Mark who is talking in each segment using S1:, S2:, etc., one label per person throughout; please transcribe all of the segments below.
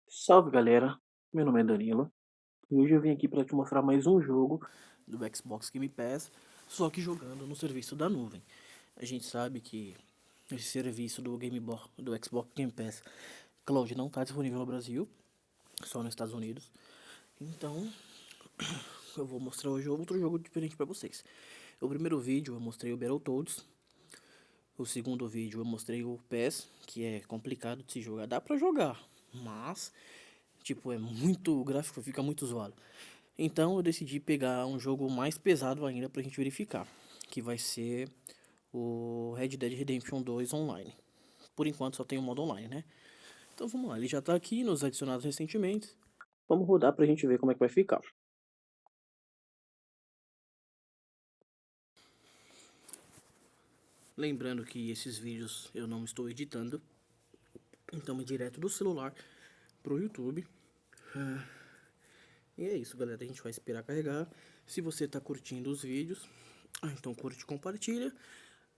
S1: Salve galera, meu nome é Danilo e hoje eu vim aqui para te mostrar mais um jogo do Xbox Game Pass, só que jogando no serviço da nuvem. A gente sabe que esse serviço do Xbox Game Pass Cloud não está disponível no Brasil, só nos Estados Unidos. Então eu vou mostrar hoje outro jogo diferente para vocês. O primeiro vídeo eu mostrei o Battletoads. O segundo vídeo eu mostrei o PES, que é complicado de se jogar. Dá pra jogar, mas tipo, é muito, o gráfico fica muito zoado. Então eu decidi pegar um jogo mais pesado ainda pra gente verificar, que vai ser o Red Dead Redemption 2 online. Por enquanto só tem o modo online, né? Então vamos lá, ele já tá aqui nos adicionados recentemente. Vamos rodar pra gente ver como é que vai ficar. Lembrando que esses vídeos eu não estou editando, então é direto do celular pro YouTube. E é isso, galera, a gente vai esperar carregar. Se você tá curtindo os vídeos, então curte e compartilha.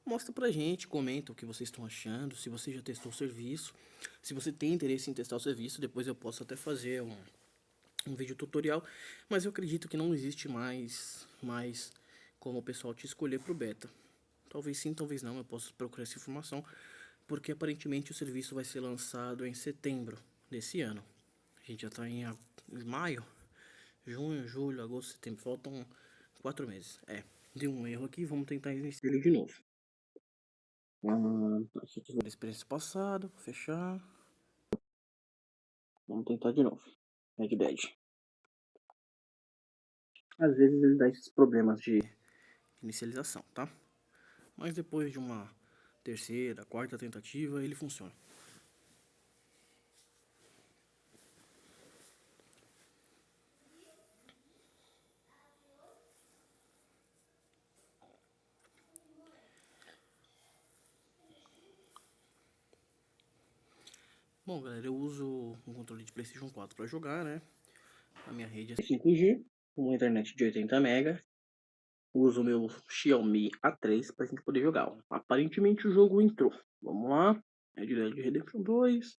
S1: Mostra pra gente, comenta o que vocês estão achando, se você já testou o serviço. Se você tem interesse em testar o serviço, depois eu posso até fazer um vídeo tutorial. Mas eu acredito que não existe mais como o pessoal te escolher pro beta. Talvez sim, talvez não, eu posso procurar essa informação. Porque aparentemente o serviço vai ser lançado em setembro desse ano. A gente já tá em maio, junho, julho, agosto, setembro. Faltam 4 meses. Deu um erro aqui, vamos tentar iniciar ele de novo. Aqui tive a experiência passada, vou fechar. Vamos tentar de novo. Red Dead. Às vezes ele dá esses problemas de inicialização, tá? Mas depois de uma terceira, quarta tentativa, ele funciona. Bom, galera, eu uso um controle de PlayStation 4 para jogar, né? A minha rede é 5G, uma internet de 80 MB. Uso o meu Xiaomi A3 para a gente poder jogar. Aparentemente o jogo entrou. Vamos lá. Red Dead Redemption 2.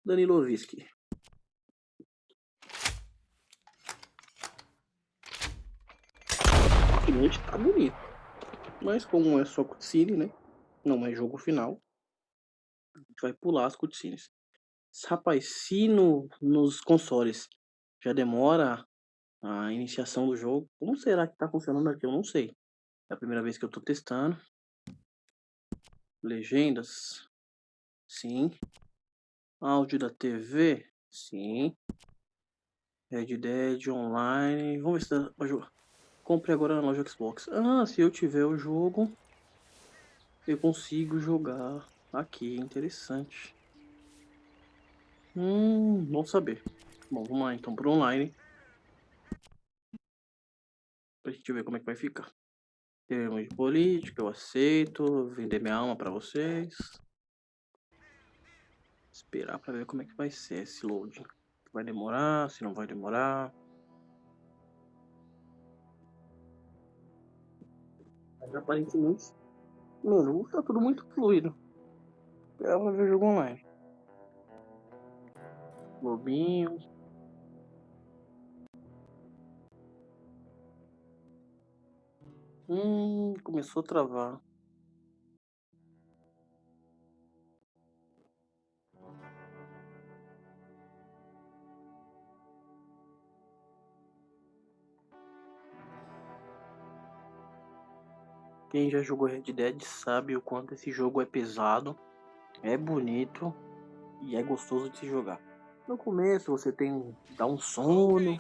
S1: Danilovski. O noite tá bonito. Mas como é só cutscene, né? Não é jogo final. A gente vai pular as cutscenes. Rapaz, se nos consoles já demora a iniciação do jogo, como será que tá funcionando aqui? Eu não sei. É a primeira vez que eu tô testando. Legendas. Sim. Áudio da TV. Sim. Red Dead Online. Vamos ver se dá pra jogar. Compre agora na loja Xbox. Ah, se eu tiver o jogo, eu consigo jogar aqui. Interessante. Bom saber. Bom, vamos lá então pro online. Pra gente ver como é que vai ficar. Termos de política, eu aceito. Vender minha alma pra vocês. Esperar pra ver como é que vai ser esse loading. Vai demorar, se não vai demorar. Mas aparentemente, menu tá tudo muito fluido. Esperar pra ver o jogo online. Lobinho. Começou a travar. Quem já jogou Red Dead sabe o quanto esse jogo é pesado, é bonito e é gostoso de se jogar. No começo você dá um sono,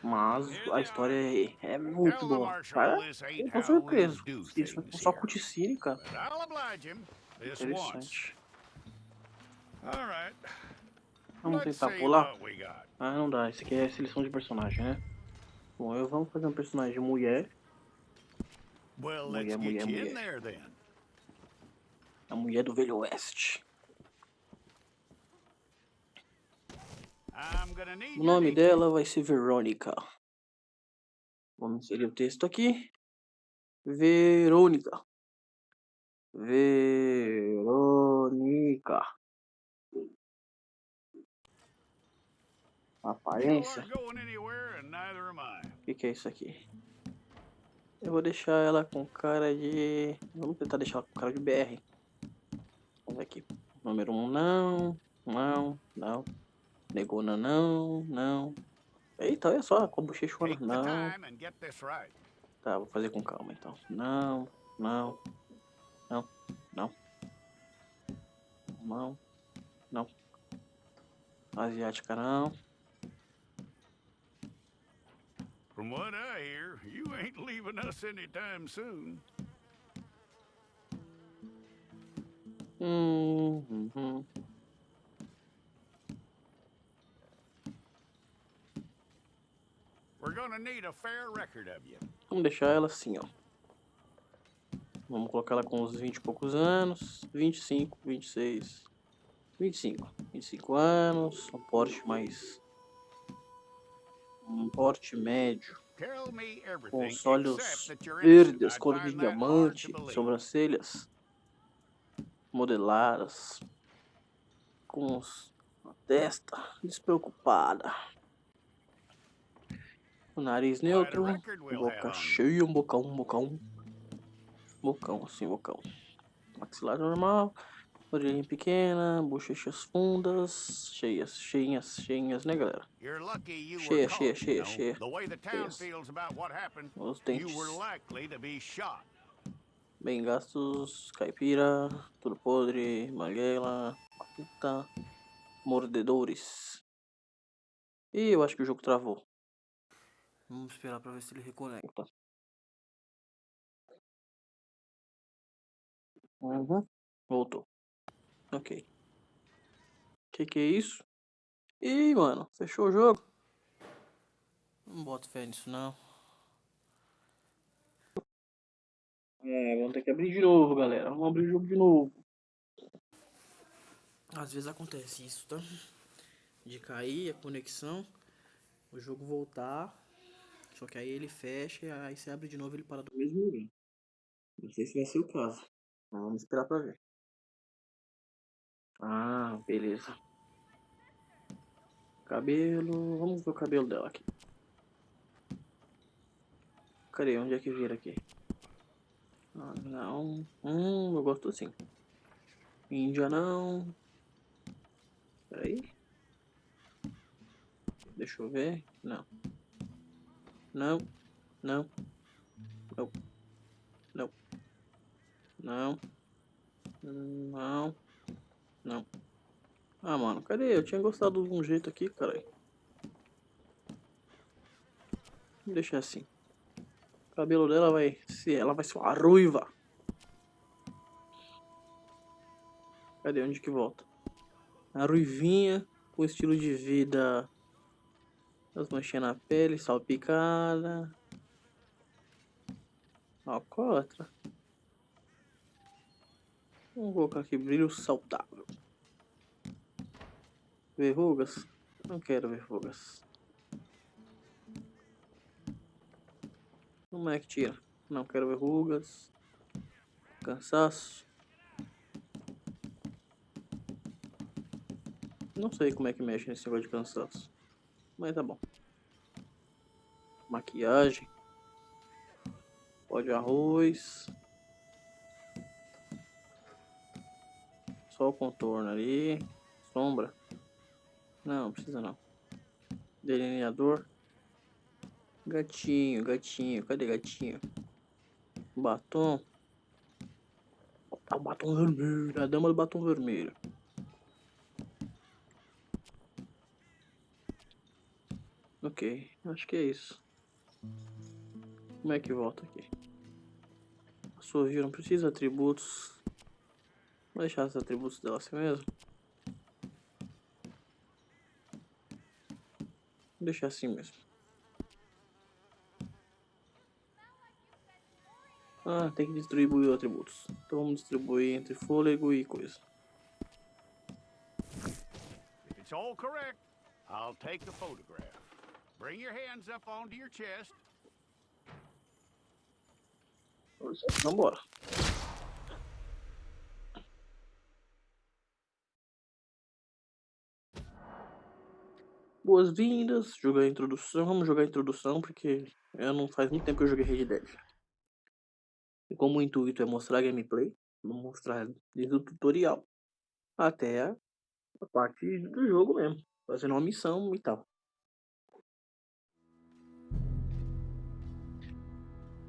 S1: mas a história é muito
S2: Tell the
S1: boa.
S2: marshal
S1: Cara,
S2: this ain't
S1: eu tô
S2: how we
S1: surpreso.
S2: do
S1: Isso foi
S2: things
S1: só
S2: here.
S1: cutscene, cara.
S2: But I'll oblige him this once.
S1: Interessante.
S2: All right.
S1: Vamos
S2: Let's
S1: tentar
S2: see
S1: pular?
S2: what we got.
S1: Ah, não dá. Esse aqui é seleção de personagem, né? Bom, vamos fazer um personagem mulher.
S2: Well, let's
S1: Mulher,
S2: get
S1: mulher,
S2: you in
S1: mulher.
S2: there then.
S1: A mulher do Velho Oeste.
S2: I'm gonna need
S1: O
S2: your
S1: nome
S2: details.
S1: dela vai ser Verônica. Vamos inserir o texto aqui. Verônica. Verônica. Aparência.
S2: aren't going anywhere, and neither am I.
S1: O que é isso aqui? Eu vou deixar ela com cara de... Vamos tentar deixar ela com cara de BR. Vamos ver aqui. Número 1, não. Não. Negona, não. Eita, olha só, com a bochechona.
S2: Take the
S1: Não.
S2: time and get this right.
S1: Tá, vou fazer com calma então. Não. Asiática não.
S2: From what I hear, you ain't leaving us anytime soon. We're gonna need a fair record of you.
S1: Vamos deixar ela assim, ó. Vamos colocar ela com uns 20 e poucos anos. 25, 26, 25. 25 anos. Um porte mais... Um porte médio.
S2: Tell me everything
S1: Com os olhos
S2: except that you're innocent.
S1: verdes,
S2: I'd
S1: cor de
S2: find that hard
S1: diamante.
S2: to believe.
S1: Sobrancelhas modeladas. Com a testa despreocupada. O nariz neutro. Boca cheia, bocão. Bocão, assim, bocão. Maxilar normal. Orelhinha pequena, bochechas fundas, cheinhas, né, galera?
S2: You're lucky you
S1: Cheia.
S2: were caught, you know.
S1: Cheia.
S2: The way the town
S1: Cheias.
S2: feels about what happened,
S1: Os
S2: you
S1: dentes
S2: were likely to be shot.
S1: bem gastos, caipira, tudo podre, maguela, puta, mordedores. E eu acho que o jogo travou. Vamos esperar pra ver se ele reconecta. Voltou. Ok. Que é isso? Ih, mano, fechou o jogo? Não boto fé nisso não. Vamos ter que abrir de novo, galera. Vamos abrir o jogo de novo. Às vezes acontece isso, tá? De cair a conexão, o jogo voltar, só que aí ele fecha e aí você abre de novo e ele para do mesmo lugar. Não sei se vai ser o caso. Vamos esperar pra ver. Ah, beleza. Cabelo. Vamos ver o cabelo dela aqui. Cadê? Onde é que vira aqui? Ah, não. Eu gosto assim. Índia não. Peraí. Deixa eu ver. Não. Não. Ah, mano, cadê? Eu tinha gostado de um jeito aqui, caralho. Vou deixar assim. O cabelo dela vai ser... Ela vai ser uma ruiva. Cadê? Onde que volta? A ruivinha, com estilo de vida... As manchinhas na pele, salpicada. Alcoólatra. Vamos colocar aqui brilho saudável. Verrugas? Não quero verrugas. Como é que tira? Não quero verrugas. Cansaço. Não sei como é que mexe nesse negócio de cansaço. Mas tá bom. Maquiagem. Pó de arroz. Só o contorno ali. Sombra. Não precisa não. Delineador. Gatinho. Cadê gatinho? Batom. O batom vermelho. A dama do batom vermelho. Ok. Acho que é isso. Como é que volta aqui? Assovio não precisa. Atributos. Vou deixar os atributos dela assim mesmo. Vou deixar assim mesmo. Ah, tem que distribuir os atributos. Então vamos distribuir entre fôlego e coisa.
S2: If it's all correct, I'll take the photograph. Bring your hands up onto your chest.
S1: Vambora. Boas-vindas, jogar a introdução, vamos jogar a introdução porque não faz muito tempo que eu joguei Red Dead. E como o intuito é mostrar gameplay, vamos mostrar desde o tutorial até a parte do jogo mesmo, fazendo uma missão e tal.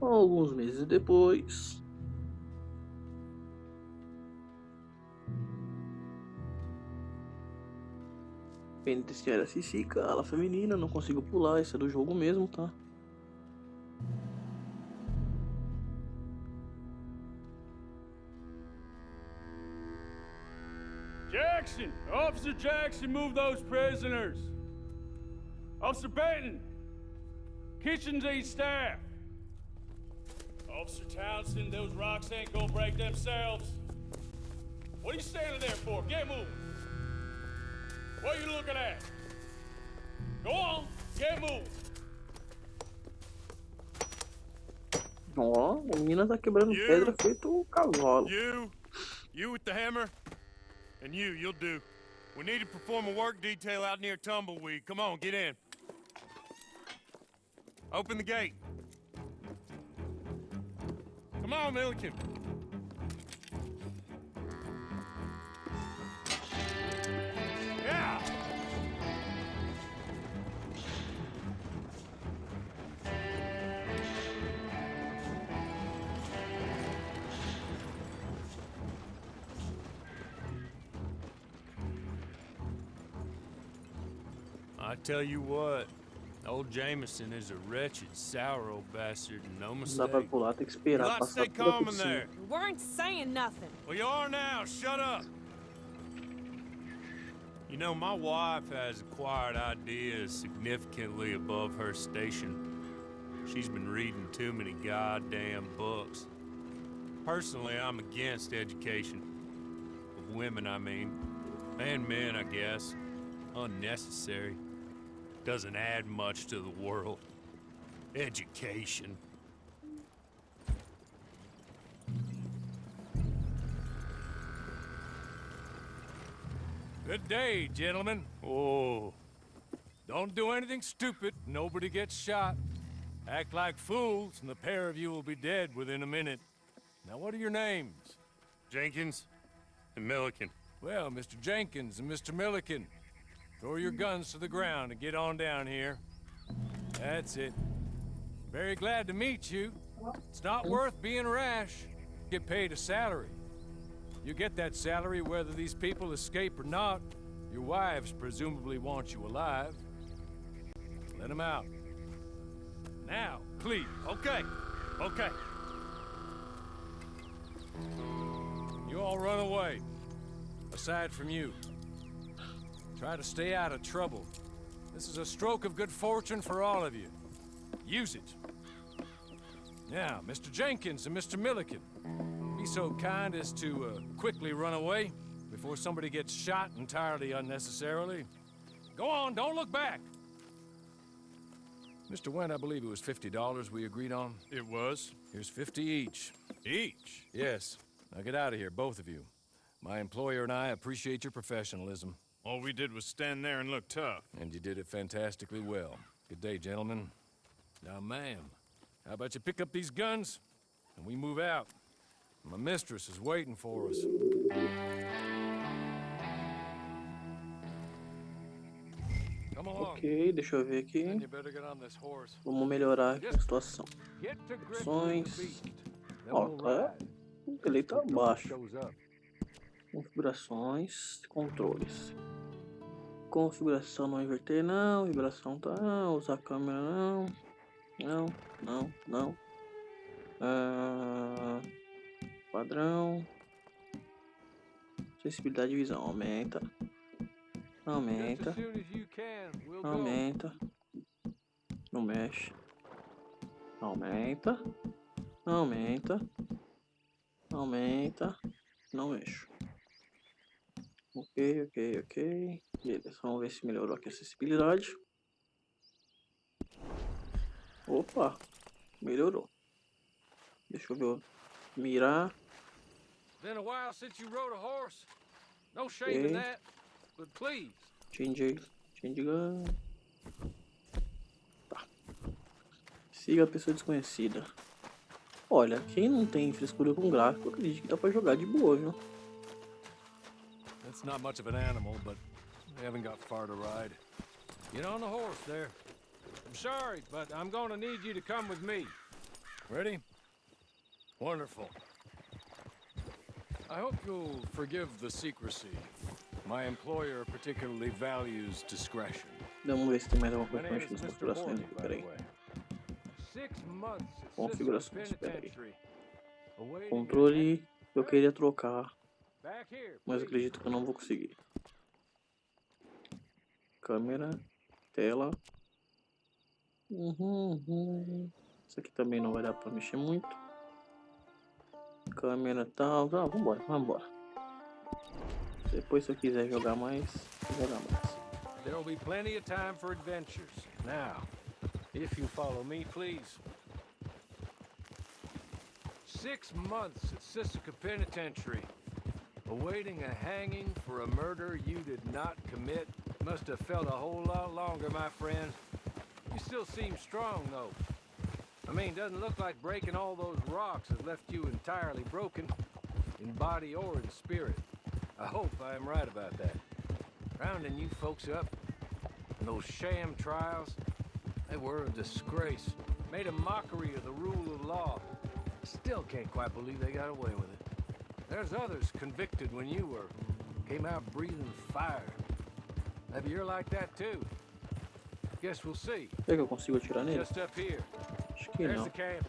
S1: Alguns meses depois, penitenciária Cicica, ala feminina, não consigo pular, isso é do jogo mesmo, tá?
S3: Jackson! Officer Jackson, move those prisoners! Officer Benton! Kitchens ain't staff! Officer Townsend, those rocks ain't gonna break themselves. What are you standing there for? Get moving! What are you looking at? Go on, get moving!
S1: Ó, a menina tá quebrando pedra feito um cavalo.
S4: You with the hammer? And you'll do. We need to perform a work detail out near Tumbleweed. Come on, get in. Open the gate. Come on, Milliken. Yeah! I tell you what, old Jameson is a wretched, sour old bastard and no
S1: Não dá pra
S4: mistake.
S1: pular, tem que
S4: You
S1: esperar
S4: like to
S1: passar
S4: stay
S1: tudo
S4: calm
S1: por
S4: in
S1: cima.
S4: there.
S5: We weren't saying nothing.
S4: Well, you are now. Shut up. You know, my wife has acquired ideas significantly above her station. She's been reading too many goddamn books. Personally, I'm against education. Of women, I mean. And men, I guess. Unnecessary. Doesn't add much to the world. Education.
S3: Good day, gentlemen. Oh. Don't do anything stupid. Nobody gets shot. Act like fools, and the pair of you will be dead within a minute. Now, what are your names?
S4: Jenkins and Milliken.
S3: Well, Mr. Jenkins and Mr. Milliken, throw your guns to the ground and get on down here. That's it. Very glad to meet you. It's not worth being rash. Get paid a salary. You get that salary whether these people escape or not. Your wives presumably want you alive. Let them out. Now, please.
S4: Okay. Okay.
S3: You all run away. Aside from you. Try to stay out of trouble. This is a stroke of good fortune for all of you. Use it. Now, Mr. Jenkins and Mr. Milliken, be so kind as to quickly run away before somebody gets shot entirely unnecessarily. Go on, don't look back. Mr. Wendt, I believe it was $50 we agreed on.
S4: It was.
S3: Here's 50 each.
S4: Each?
S3: Yes. Now get out of here, both of you. My employer and I appreciate your professionalism.
S4: All we did was stand there and look tough.
S3: And you did it fantastically well. Good day, gentlemen. Now, ma'am, how about you pick up these guns and we move out? My mistress is waiting for us. Come along.
S1: Ok, deixa eu ver aqui.
S3: Then you better get on this horse.
S1: Vamos melhorar aqui a situação.
S3: Get to grips with the
S1: Opções.
S3: beast. Then
S1: Ó,
S3: we'll
S1: tá.
S3: ride.
S1: Ele tá baixo.
S3: Shows up.
S1: Configurações, controles. Configuração não inverter não, vibração tá não, usar a câmera não. Não. Padrão. Sensibilidade de visão, aumenta.
S3: Just as soon as you can, we'll go.
S1: Aumenta. Não mexe. Aumenta. Não mexo. Ok. Beleza, vamos ver se melhorou aqui a acessibilidade. Opa, melhorou. Deixa eu ver. Mirar.
S3: Been a while since you rode a horse. No shame in
S1: Okay.
S3: that, but please.
S1: Change gun. Tá. Siga a pessoa desconhecida. Olha, quem não tem frescura com gráfico, acredito que dá pra jogar de boa, viu?
S3: That's not much of an animal, but they haven't got far to ride. Get on the horse there. I'm sorry, but I'm gonna need you to come with me. Ready? Wonderful. I hope you'll forgive the secrecy. My employer particularly values discretion.
S1: Vamos ver se tem mais alguma
S3: My
S1: coisa
S3: name
S1: pra
S3: is
S1: mexer nas
S3: Mr.
S1: configurações
S3: Horley,
S1: aqui,
S3: by the
S1: peraí.
S3: way. 6 months at
S1: Configurações,
S3: Sister
S1: peraí.
S3: Penitentiary. Awaiting
S1: Controle, eu queria trocar,
S3: back here,
S1: mas
S3: please.
S1: acredito que eu não vou conseguir. Câmera, tela. Isso aqui também não vai dar pra mexer muito. Câmera tal, tá, vambora, vambora. Depois se eu quiser jogar mais, jogar mais.
S3: There will be plenty of time for adventures. Now, if you follow me, please. 6 months at Sissica Penitentiary, awaiting a hanging for a murder you did not commit. Must have felt a whole lot longer, my friend. You still seem strong, though. I mean, doesn't look like breaking all those rocks has left you entirely broken, in body or in spirit. I hope I am right about that. Rounding you folks up, and those sham trials, they were a disgrace. Made a mockery of the rule of law. Still can't quite believe they got away with it. There's others convicted when you were, came out breathing fire. Maybe you're like that too. Guess we'll see.
S1: Será que eu consigo atirar nele?
S3: Just up here.
S1: Acho que
S3: There's
S1: não.
S3: the camp.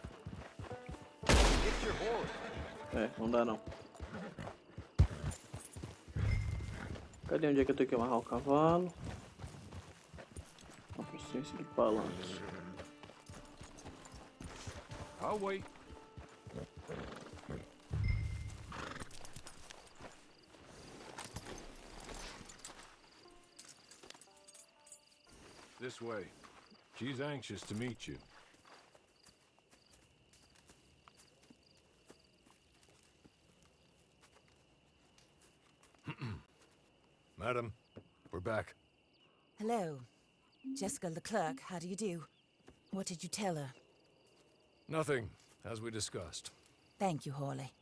S3: Get your horse.
S1: É, não dá não. Cadê onde é que eu tenho que amarrar o cavalo? A proficiência de palanque.
S3: I'll wait. This way. She's anxious to meet you. Madam, we're back.
S5: Hello. Jessica Leclerc, how do you do? What did you tell her?
S3: Nothing, as we discussed.
S5: Thank you, Hawley.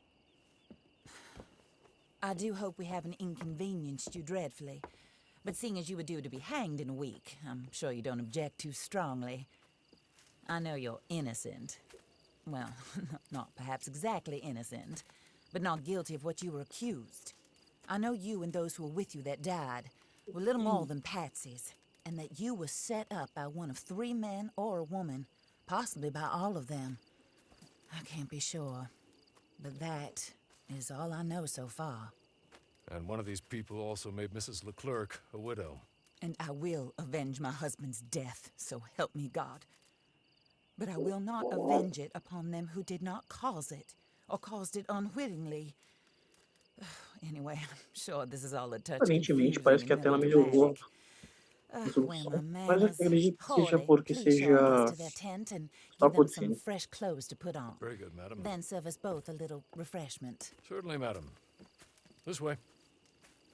S5: I do hope we haven't inconvenienced you dreadfully. But seeing as you were due to be hanged in a week, I'm sure you don't object too strongly. I know you're innocent. Well, not perhaps exactly innocent, but not guilty of what you were accused. I know you and those who were with you that died were little more than patsies, and that you were set up by one of 3 men or a woman, possibly by all of them. I can't be sure, but that is all I know so far.
S3: And one of these people also made Mrs. Leclerc a widow.
S5: And I will avenge my husband's death, so help me God. But I will not avenge it upon them who did not cause it, or caused it unwittingly. Anyway, I'm sure this is all a touch
S1: Aparentemente parece que a tela melhorou a resolução, mas eu acredito que seja porque seja só por cima.
S5: Fresh clothes to put on.
S3: Very good, madam.
S5: Then serve us both a little refreshment.
S3: Certainly, madam. This way.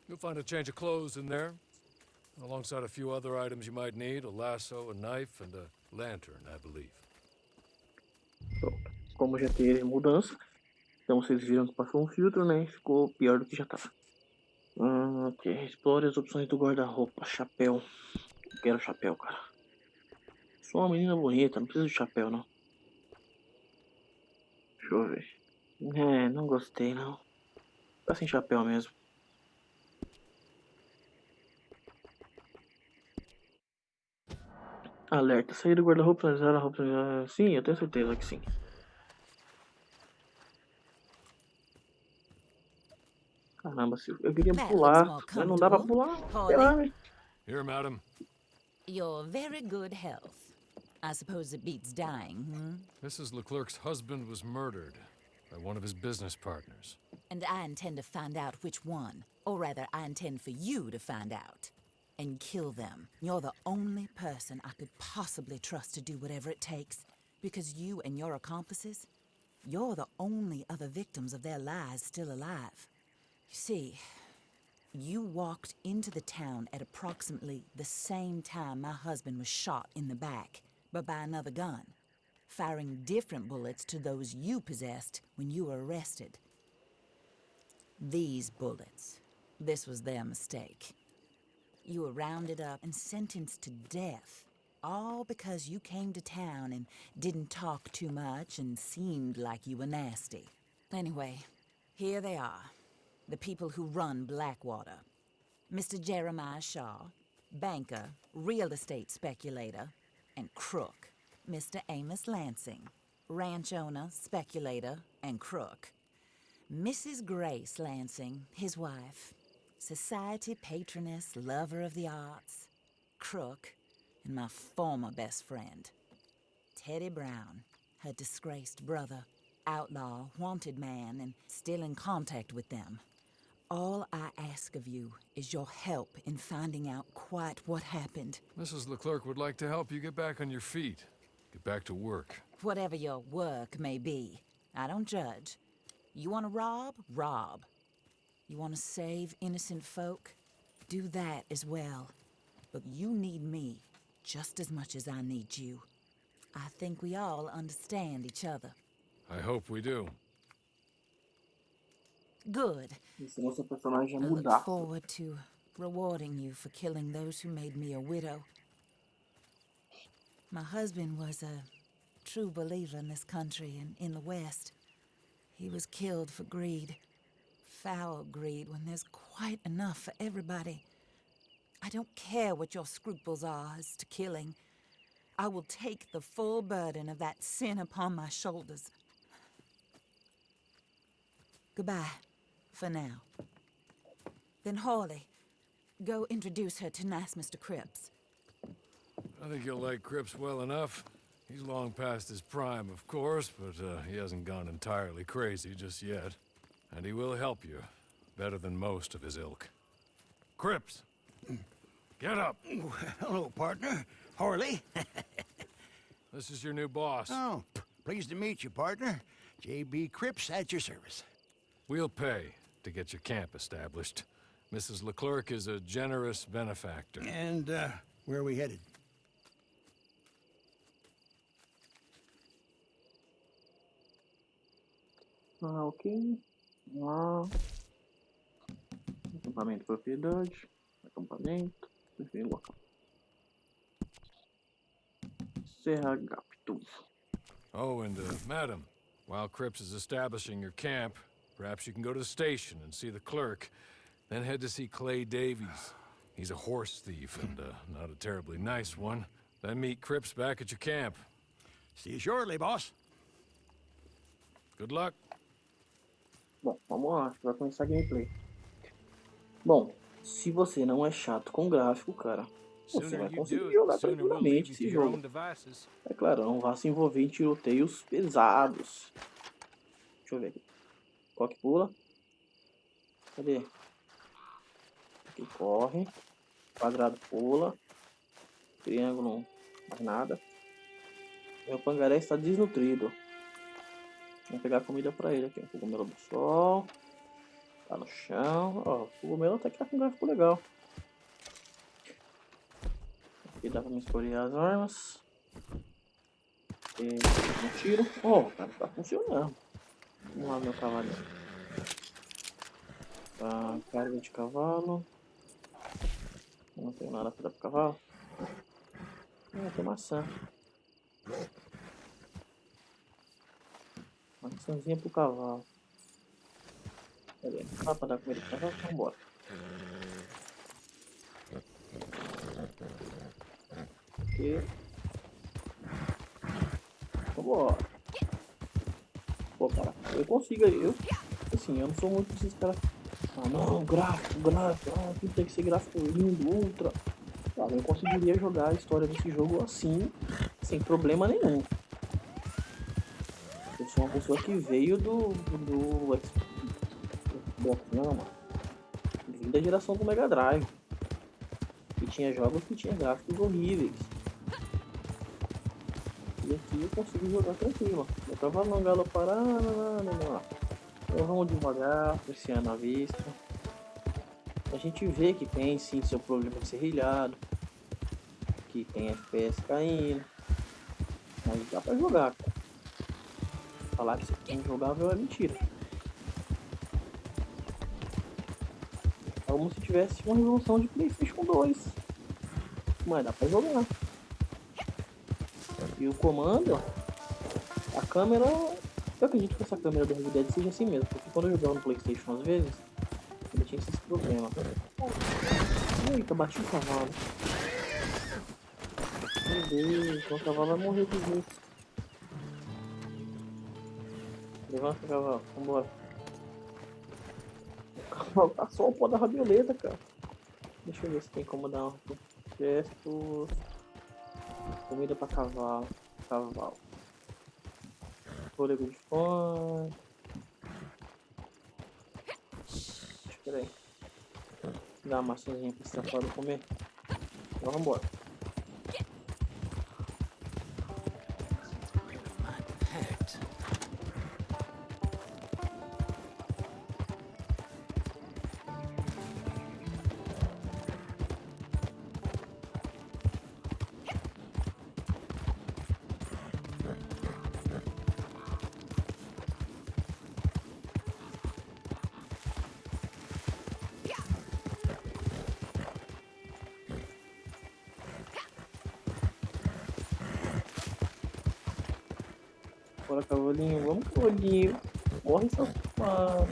S3: You'll find a change of clothes in there, alongside a few other items you might need, a lasso, a knife, and a lantern, I believe.
S1: Pronto. Como já teve mudança, então vocês viram que passou um filtro, né? Ficou pior do que já estava. Ok, explore as opções do guarda-roupa. Chapéu. Eu quero chapéu, cara. Sou uma menina bonita, não preciso de chapéu, não. Deixa eu ver. É, não gostei, não. Fica sem chapéu mesmo. Alerta, sair do guarda-roupa, analisar a roupa. Sim, eu tenho certeza que sim. Caramba, eu queria pular, mas não dá pra pular. Sei lá, né?
S3: Here, madam.
S5: Your very good health. I suppose it beats dying, hmm?
S3: Mrs. Leclerc's husband was murdered by one of his business partners.
S5: And I intend to find out which one. Or rather, I intend for you to find out. And kill them. You're the only person I could possibly trust to do whatever it takes. Because you and your accomplices, you're the only other victims of their lies still alive. You see, You walked into the town at approximately the same time my husband was shot in the back, but by another gun, firing different bullets to those you possessed when you were arrested. These bullets, this was their mistake. You were rounded up and sentenced to death, all because you came to town and didn't talk too much and seemed like you were nasty. Anyway, here they are, the people who run Blackwater. Mr. Jeremiah Shaw, banker, real estate speculator, and crook. Mr. Amos Lansing, ranch owner, speculator, and crook. Mrs. Grace Lansing, his wife, society patroness, lover of the arts, crook, and my former best friend. Teddy Brown, her disgraced brother, outlaw, wanted man, and still in contact with them. All I ask of you is your help in finding out quite what happened.
S3: Mrs. Leclerc would like to help you get back on your feet. Get back to work.
S5: Whatever your work may be, I don't judge. You want to rob? Rob. You want to save innocent folk? Do that as well. But you need me just as much as I need you. I think we all understand each other.
S3: I hope we do.
S5: Good.
S1: Ensinou seu personagem a
S5: I look
S1: mudar.
S5: forward to rewarding you for killing those who made me a widow. My husband was a true believer in this country and in the West. He was killed for greed. Foul greed when there's quite enough for everybody. I don't care what your scruples are as to killing. I will take the full burden of that sin upon my shoulders. Goodbye, for now. Then Hawley, go introduce her to nice Mr. Cripps.
S3: I think you'll like Cripps well enough. He's long past his prime, of course, but he hasn't gone entirely crazy just yet. And he will help you, better than most of his ilk. Cripps! Get up!
S6: Hello, partner. Harley.
S3: This is your new boss.
S6: Oh, pleased to meet you, partner. J.B. Cripps at your service.
S3: We'll pay to get your camp established. Mrs. Leclerc is a generous benefactor.
S6: And, where are we headed?
S1: Ok. Acampamento propriedade. Acampamento. Perfil local. Serra Gapto.
S3: Oh, and madam, while Cripps is establishing your camp, perhaps you can go to the station and see the clerk, then head to see Clay Davies. He's a horse thief and not a terribly nice one. Then meet Cripps back at your camp.
S6: See you shortly, boss.
S3: Good luck.
S1: Bom, vamos lá, vai começar a gameplay. Bom, se você não é chato com gráfico, cara, você vai conseguir jogar tranquilamente esse jogo. É claro, não vá se envolver em tiroteios pesados. Deixa eu ver aqui. Qual que pula? Cadê? Aqui corre. Quadrado pula. Triângulo não mais nada. Meu pangaré está desnutrido. Vamos pegar comida pra ele aqui. Cogumelo do sol. Tá no chão. Ó, o cogumelo até que tá com um gráfico legal. Aqui dá pra me escolher as armas. E um tiro. Ó, cara, tá funcionando. Vamos lá, meu cavalinho. Tá, carga de cavalo. Não tenho nada pra dar pro cavalo. Tem maçã. Maçãzinha pro cavalo. Cadê? Dá pra dar comida pro cavalo? Então bora. Aqui. Vambora. Pô, cara, eu consigo aí. Assim, eu não sou muito desses caras. Ah, não, gráfico, tudo tem que ser gráfico lindo, ultra. Ah, eu conseguiria jogar a história desse jogo assim, sem problema nenhum. Eu sou uma pessoa que veio do Xbox, não, mano. Vim da geração do Mega Drive. Que tinha jogos que tinha gráficos horríveis. E aqui eu consigo jogar tranquilo. Meu cavalo não galopará, não. Então vamos devagar, apreciando a vista. A gente vê que tem sim seu problema de serrilhado, que tem FPS caindo, mas dá pra jogar, cara. Falar que isso aqui é injogável é mentira. É como se tivesse uma resolução de PlayStation 2, mas dá pra jogar. E o comando, ó, a câmera, eu acredito que essa câmera do Red Dead seja assim mesmo, porque quando eu jogava no PlayStation às vezes, ele tinha esses problemas. Eita, bati o cavalo. Meu Deus, o cavalo vai morrer de jeito. Levanta, cavalo, vambora. O cavalo tá só o pó da rabioleta, cara. Deixa eu ver se tem como dar um gesto. Comida pra cavalo. Cavalo. Fôlego de fome. Espera aí. Dá uma maçãzinha pra esse safado comer. Então vambora. Bora, cavalinho. Vamos, cavalinho. Morre, safado.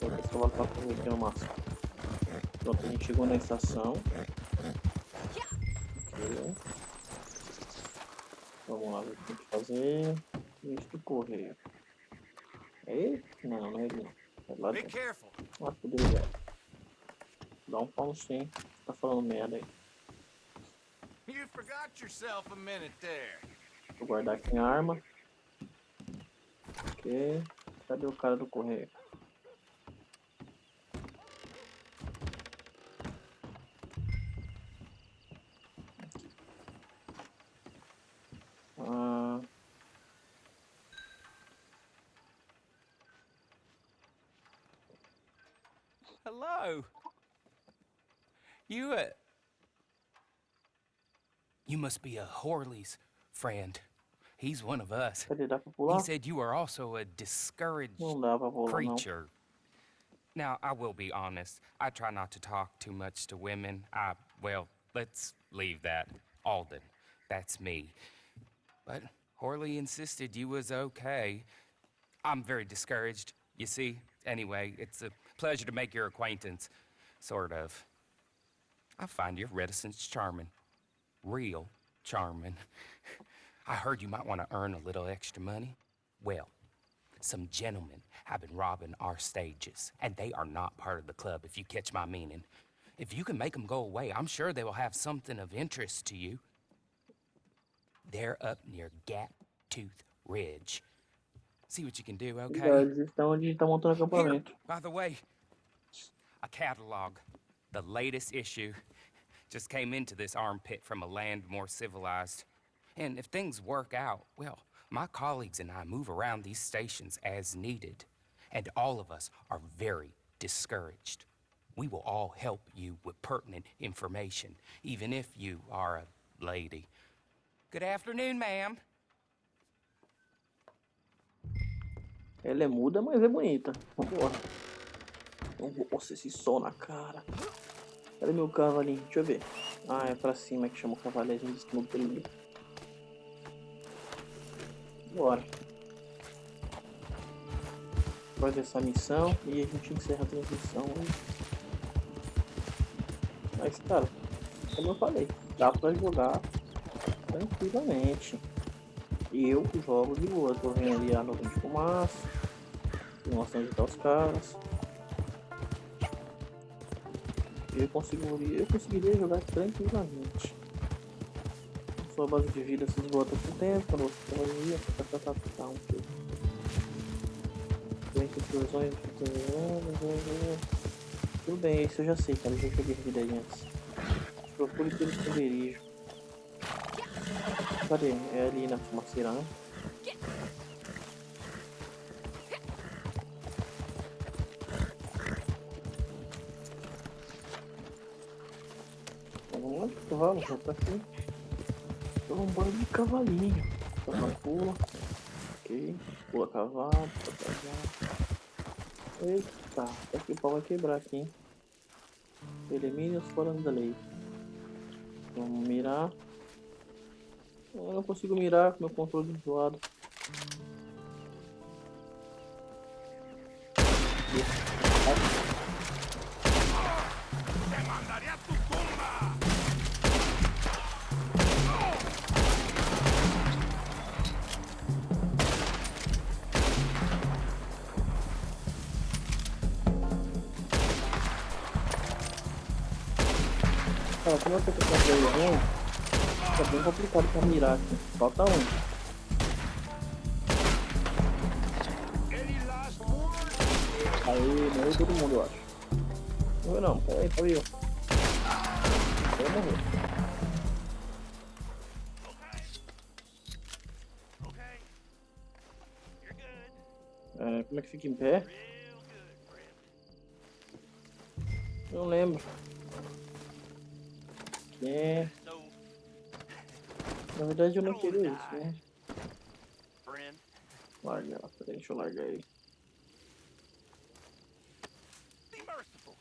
S1: Vou ver se eu vou pra correr no máximo. Pronto, a gente chegou na estação. Ok. Vamos lá ver o que tem que fazer. Isso do correio. É ele? Não, não é ele. É lá
S3: Be
S1: dentro.
S3: careful.
S1: Ah, poderia. Dá um pau sim. Tá falando merda aí.
S3: You forgot yourself a minute there.
S1: Vou guardar aqui a arma. Ok. Cadê o cara do correio? Ah,
S7: Hello. You must be a Horley's friend. He's one of us.
S1: cadê? Dá pra
S7: He
S1: pular?
S7: said you are also a discouraged
S1: Não dá pra pular, não.
S7: creature. Now, I will be honest. I try not to talk too much to women. Well, let's leave that. Alden, that's me. But Horley insisted you was okay. I'm very discouraged, you see. Anyway, it's a pleasure to make your acquaintance. Sort of. I find your reticence charming. Real charming. I heard you might want to earn a little extra money. Well, some gentlemen have been robbing our stages, and they are not part of the club, if you catch my meaning. If you can make them go away, I'm sure they will have something of interest to you. They're up near Gap Tooth Ridge. See what you can do, okay?
S1: Eles estão onde tá montando
S7: Here,
S1: acampamento.
S7: by the way, a catalog. The latest issue just came into this armpit from a land more civilized. And if things work out, well, my colleagues and I move around these stations as needed. And all of us are very discouraged. We will all help you with pertinent information, even if you are a lady. Good afternoon, ma'am.
S1: Ela é muda, mas é bonita. Vambora. Nossa, esse sol na cara. Cadê meu cavalinho? Deixa eu ver. Ah, é pra cima que chama o cavalo. A gente disse que não tem ali. Bora. Faz essa missão e a gente encerra a transmissão. Mas, cara, como eu falei, dá pra jogar tranquilamente. E eu jogo de boa. Tô vendo ali a nuvem de fumaça. Tem noção de os caras. Eu conseguiria jogar tranquilamente. Sua base de vida se esgota com o tempo, quando você tá um pouco. Explosões. Tudo bem, isso eu já sei, cara. Eu já joguei vida aí antes. Procure pelo esconderijo. Cadê? É ali na fumaceira, né? Vamos lá de cavalo, já tá aqui. Então vamos embora de cavalinho. Cavalo pula. Ok. Pula cavalo, pula cavalo. Eita, aqui o pau vai quebrar aqui, hein? Elimine os fora da lei. Vamos mirar. Eu não consigo mirar com meu controle zoado.
S2: ¡Te mandaré a tu tumba!
S1: Cara, como eu tô com o controle ruim, tá bem complicado pra mirar aqui. Falta um.
S2: Any last words?
S1: Aí, morreu todo mundo, eu acho. Morreu não, peraí, foi eu. Eu morri.
S2: Okay. You're good.
S1: Como é que fica em pé?
S2: Real good, friend.
S1: Não lembro.
S2: So,
S1: Na verdade eu não queria isso, né?
S2: friend,
S1: Larga, peraí, deixa eu largar ele.
S2: be merciful.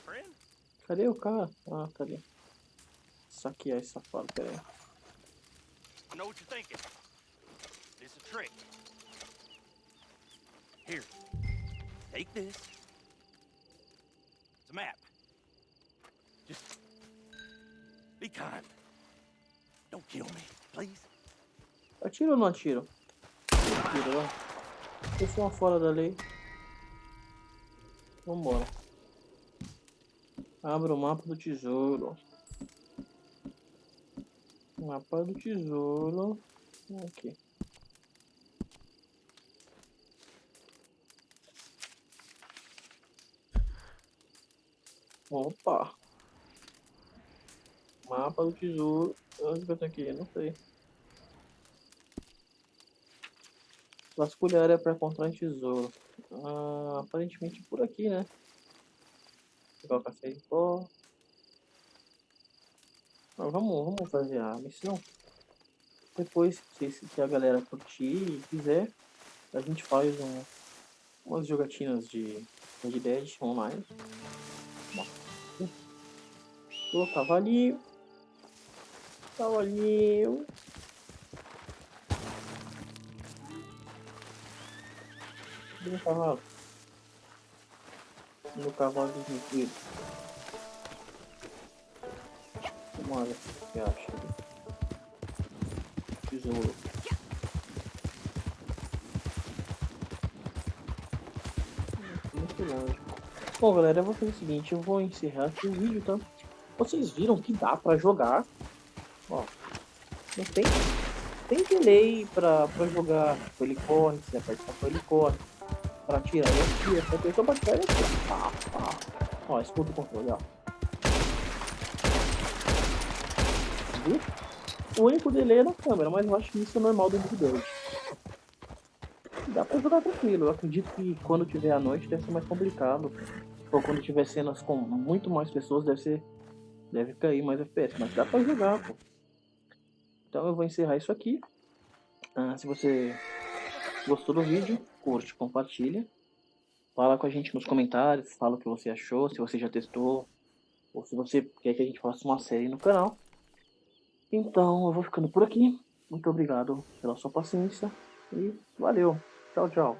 S2: Friend?
S1: Cadê o cara? Ah, tá ali. Saquear esse safado, peraí.
S2: I know what you're thinking. It's a trick. Here, take this. It's a map. Just be kind. Don't kill me, please.
S1: Atira ou não atiro? Atira, vai. Eu sou uma fora da lei. Vambora. Abra o mapa do tesouro. Mapa do tesouro. Aqui. Opa. Mapa do tesouro. Onde que eu tô aqui? Não sei. Vasculhar área para encontrar tesouro. Ah, aparentemente por aqui, né? Pegar o café em pó. Ah, vamos fazer a missão. Depois, se a galera curtir e quiser, a gente faz umas jogatinas de Red Dead online. Ô, cavalinho. Cavalinho. Cadê meu cavalo? Meu cavalo desnutrido. Vamos ver o que acha. Tesouro. Muito longe. Bom, galera, eu vou fazer o seguinte, eu vou encerrar aqui o vídeo, tá? Vocês viram que dá pra jogar. Ó, não tem delay pra jogar. Ele corre, se apertar ele corre. Pra atirar ele atira, se apertar pra atirar ele atira. Pá, pá. Ó, escuta o controle, ó. Viu? O único delay é na câmera, mas eu acho que isso é normal do vídeo. Dá pra jogar tranquilo. Eu acredito que quando tiver à noite deve ser mais complicado. Ou quando tiver cenas com muito mais pessoas deve cair mais FPS. Mas dá pra jogar, pô. Então eu vou encerrar isso aqui. Se você gostou do vídeo, curte, compartilha. Fala com a gente nos comentários, fala o que você achou, se você já testou. Ou se você quer que a gente faça uma série no canal. Então eu vou ficando por aqui. Muito obrigado pela sua paciência. E valeu. Tchau, tchau.